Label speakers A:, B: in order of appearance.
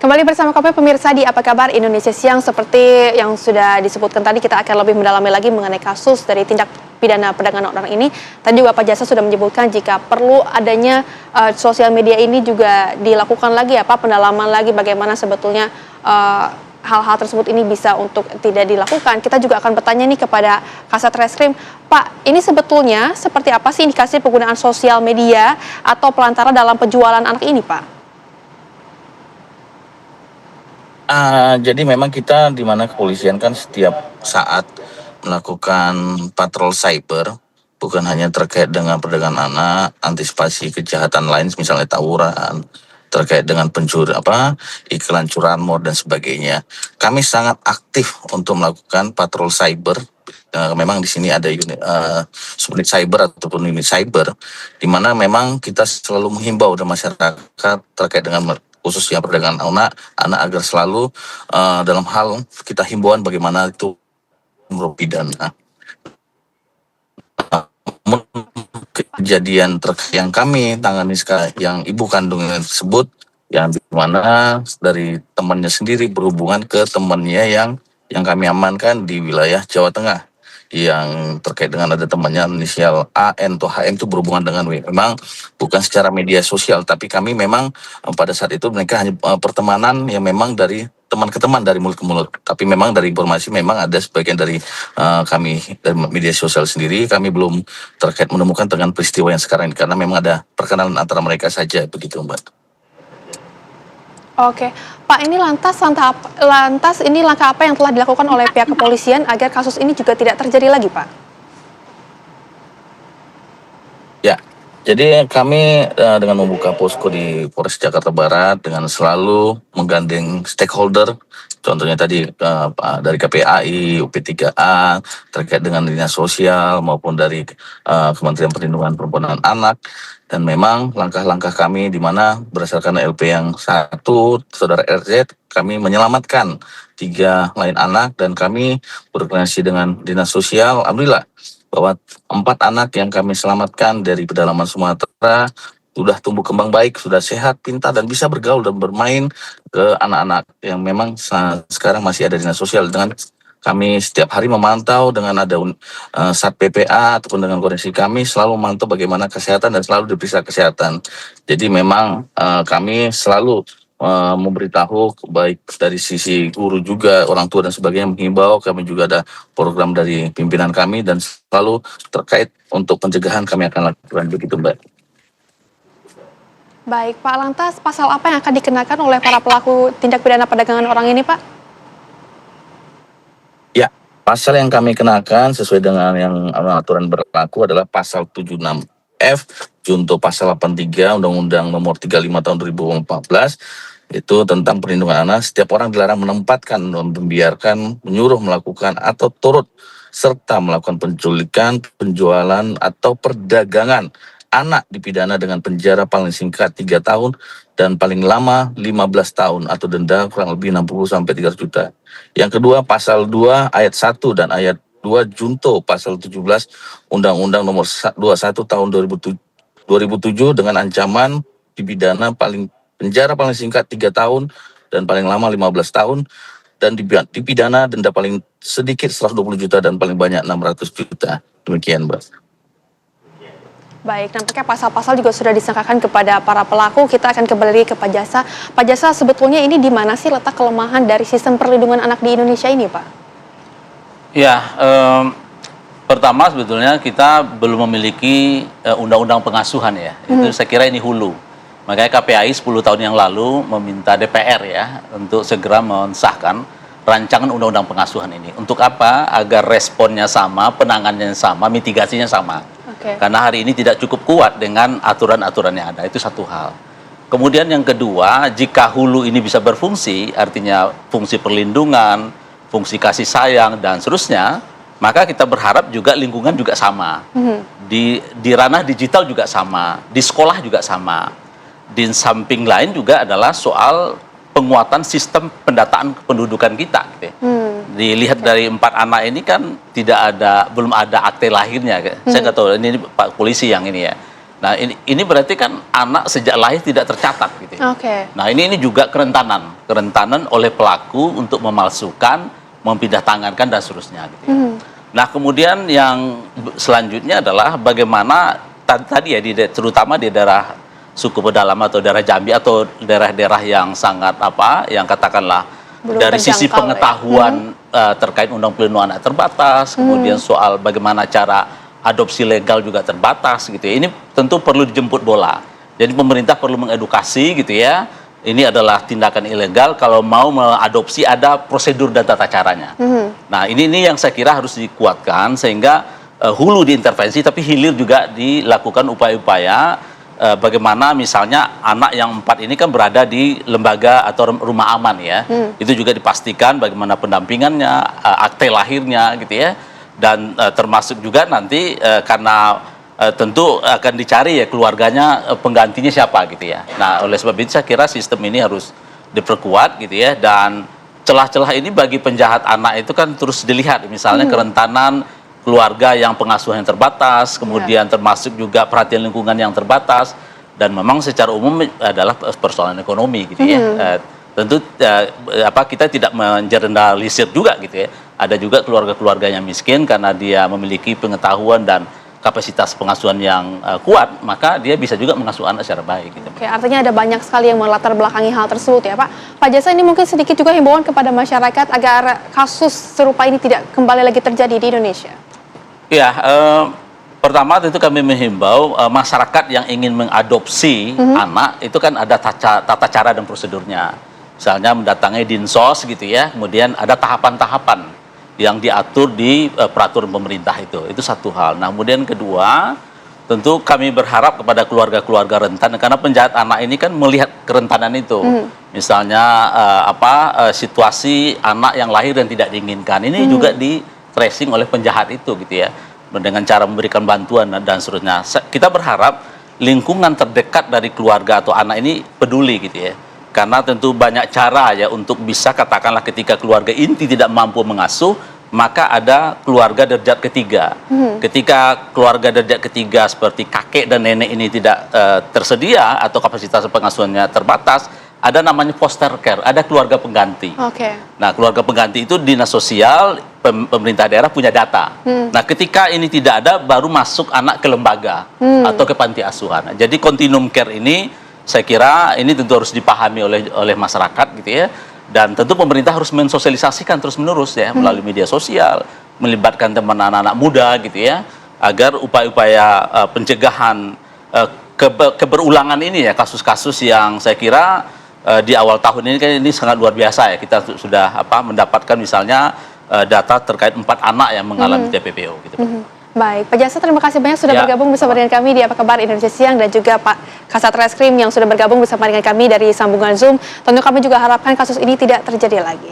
A: Kembali bersama kami pemirsa di Apa Kabar Indonesia Siang. Seperti yang sudah disebutkan tadi, kita akan lebih mendalami lagi mengenai kasus dari tindak pidana perdagangan orang ini. Tadi juga Pak Jasa sudah menyebutkan jika perlu adanya sosial media ini juga dilakukan lagi ya Pak, pendalaman lagi bagaimana sebetulnya hal-hal tersebut ini bisa untuk tidak dilakukan. Kita juga akan bertanya nih kepada Kasat Reskrim, Pak, ini sebetulnya seperti apa sih indikasi penggunaan sosial media atau pelantara dalam penjualan anak ini Pak?
B: Jadi memang kita di mana kepolisian kan setiap saat melakukan patrol cyber, bukan hanya terkait dengan perdagangan anak, antisipasi kejahatan lain, misalnya tawuran, terkait dengan iklan curanmor dan sebagainya. Kami sangat aktif untuk melakukan patrol cyber. Memang di sini ada subunit cyber ataupun unit cyber, di mana memang kita selalu menghimbau dan masyarakat terkait dengan khususnya perdagangan anak agar selalu dalam hal kita himbauan bagaimana itu merupakan pidana. Kejadian yang kami tangani sekarang, yang ibu kandungnya tersebut, yang dimana dari temannya sendiri berhubungan ke temannya yang kami amankan di wilayah Jawa Tengah, yang terkait dengan ada temannya inisial AN atau HM itu berhubungan dengan W. Memang bukan secara media sosial, tapi kami memang pada saat itu mereka hanya pertemanan yang memang dari teman ke teman, dari mulut ke mulut. Tapi memang dari informasi memang ada sebagian dari kami dari media sosial sendiri, kami belum terkait menemukan dengan peristiwa yang sekarang ini, karena memang ada perkenalan antara mereka saja, begitu Mbak.
A: Oke, Pak, ini lantas ini langkah apa yang telah dilakukan oleh pihak kepolisian agar kasus ini juga tidak terjadi lagi, Pak?
B: Ya, jadi kami dengan membuka posko di Polres Jakarta Barat dengan selalu menggandeng stakeholder, contohnya tadi dari KPAI, UP3A, terkait dengan dinas sosial maupun dari Kementerian Perlindungan Perempuan dan Anak. Dan memang langkah-langkah kami di mana berdasarkan LP yang satu, Saudara RZ, kami menyelamatkan 3 lain anak, dan kami berkoordinasi dengan dinas sosial. Alhamdulillah bahwa 4 anak yang kami selamatkan dari pedalaman Sumatera sudah tumbuh kembang baik, sudah sehat, pintar, dan bisa bergaul dan bermain ke anak-anak yang memang sekarang masih ada dinas sosial. Dengan kami setiap hari memantau dengan ada Sat PPA ataupun dengan koordinasi kami selalu memantau bagaimana kesehatan dan selalu diperiksa kesehatan. Jadi memang kami selalu memberitahu baik dari sisi guru juga, orang tua dan sebagainya, menghimbau. Kami juga ada program dari pimpinan kami dan selalu terkait untuk pencegahan kami akan lakukan, begitu Mbak.
A: Baik, Pak, lantas pasal apa yang akan dikenakan oleh para pelaku tindak pidana perdagangan orang ini, Pak?
B: Ya, pasal yang kami kenakan sesuai dengan yang aturan berlaku adalah pasal 76F junto pasal 83 Undang-Undang Nomor 35 Tahun 2014, itu tentang perlindungan anak. Setiap orang dilarang menempatkan, membiarkan, menyuruh melakukan atau turut serta melakukan penculikan, penjualan atau perdagangan anak dipidana dengan penjara paling singkat 3 tahun dan paling lama 15 tahun atau denda kurang lebih 60 sampai 300 juta. Yang kedua, pasal 2 ayat 1 dan ayat 2 junto pasal 17 Undang-Undang Nomor 21 Tahun 2007 dengan ancaman dipidana penjara paling singkat 3 tahun dan paling lama 15 tahun, dan dipidana denda paling sedikit 120 juta dan paling banyak 600 juta. Demikian, Mbak.
A: Baik, nampaknya pasal-pasal juga sudah disangkakan kepada para pelaku. Kita akan kembali ke Pak Jasa. Pak Jasa, sebetulnya ini di mana sih letak kelemahan dari sistem perlindungan anak di Indonesia ini, Pak?
C: Ya, pertama sebetulnya kita belum memiliki undang-undang pengasuhan ya. Itu saya kira ini hulu. Makanya KPAI 10 tahun yang lalu meminta DPR ya untuk segera mensahkan rancangan undang-undang pengasuhan ini. Untuk apa? Agar responnya sama, penanganannya sama, mitigasinya sama. Karena hari ini tidak cukup kuat dengan aturan-aturan yang ada, itu satu hal. Kemudian yang kedua, jika hulu ini bisa berfungsi, artinya fungsi perlindungan, fungsi kasih sayang, dan seterusnya, maka kita berharap juga lingkungan juga sama. Di ranah digital juga sama, di sekolah juga sama. Di samping lain juga adalah soal penguatan sistem pendataan kependudukan kita. Gitu. Dilihat dari 4 anak ini kan belum ada akte lahirnya. Saya nggak tahu, ini Pak Polisi yang ini ya. Nah ini berarti kan anak sejak lahir tidak tercatat gitu ya.
A: Oke.
C: Nah ini juga kerentanan oleh pelaku untuk memalsukan, mempindah tangankan dan seterusnya gitu ya. Nah kemudian yang selanjutnya adalah bagaimana tadi ya terutama di daerah suku pedalaman atau daerah Jambi atau daerah-daerah yang sangat yang katakanlah
A: Belum
C: dari sisi
A: terjangkau,
C: pengetahuan terkait undang pelindungan anak terbatas, kemudian soal bagaimana cara adopsi legal juga terbatas gitu ya. Ini tentu perlu dijemput bola. Jadi pemerintah perlu mengedukasi gitu ya. Ini adalah tindakan ilegal, kalau mau mengadopsi ada prosedur dan tata caranya. Nah, ini yang saya kira harus dikuatkan sehingga hulu diintervensi tapi hilir juga dilakukan upaya-upaya bagaimana misalnya anak yang 4 ini kan berada di lembaga atau rumah aman ya. Itu juga dipastikan bagaimana pendampingannya, akte lahirnya gitu ya. Dan termasuk juga nanti karena tentu akan dicari ya keluarganya, penggantinya siapa gitu ya. Nah oleh sebab itu saya kira sistem ini harus diperkuat gitu ya, dan celah-celah ini bagi penjahat anak itu kan terus dilihat, misalnya kerentanan keluarga yang pengasuhan yang terbatas, kemudian termasuk juga perhatian lingkungan yang terbatas, dan memang secara umum adalah persoalan ekonomi gitu ya. Tentu kita tidak mengeneralisir juga gitu ya. Ada juga keluarga-keluarga yang miskin karena dia memiliki pengetahuan dan kapasitas pengasuhan yang kuat, maka dia bisa juga mengasuh anak secara baik. Gitu.
A: Oke, artinya ada banyak sekali yang melatar belakangi hal tersebut ya Pak. Pak Jasa, ini mungkin sedikit juga himbauan kepada masyarakat agar kasus serupa ini tidak kembali lagi terjadi di Indonesia.
C: Ya, pertama tentu kami menghimbau masyarakat yang ingin mengadopsi anak itu kan ada tata cara dan prosedurnya. Misalnya mendatangi Dinsos gitu ya, kemudian ada tahapan-tahapan yang diatur di peraturan pemerintah itu satu hal. Nah kemudian kedua, tentu kami berharap kepada keluarga-keluarga rentan, karena penjahat anak ini kan melihat kerentanan itu. Misalnya situasi anak yang lahir dan tidak diinginkan, ini juga di tracing oleh penjahat itu gitu ya, dengan cara memberikan bantuan dan seterusnya. Kita berharap lingkungan terdekat dari keluarga atau anak ini peduli gitu ya. Karena tentu banyak cara ya untuk bisa katakanlah ketika keluarga inti tidak mampu mengasuh, maka ada keluarga derajat ketiga. Ketika keluarga derajat ketiga seperti kakek dan nenek ini tidak tersedia atau kapasitas pengasuhannya terbatas, ada namanya foster care, ada keluarga pengganti. Nah, keluarga pengganti itu dinas sosial, pemerintah daerah punya data. Nah, ketika ini tidak ada, baru masuk anak ke lembaga atau ke panti asuhan. Jadi continuum care ini saya kira ini tentu harus dipahami oleh masyarakat gitu ya, dan tentu pemerintah harus mensosialisasikan terus-menerus ya melalui media sosial, melibatkan teman anak-anak muda gitu ya, agar upaya-upaya pencegahan keberulangan ini ya, kasus-kasus yang saya kira di awal tahun ini kan ini sangat luar biasa ya, kita sudah mendapatkan misalnya data terkait 4 anak yang mengalami TPPO gitu.
A: Baik, Pak Jasa, terima kasih banyak sudah bergabung bersama dengan kami di Apa Kabar Indonesia Siang, dan juga Pak Kasat Reskrim yang sudah bergabung bersama dengan kami dari sambungan Zoom. Tentu kami juga harapkan kasus ini tidak terjadi lagi.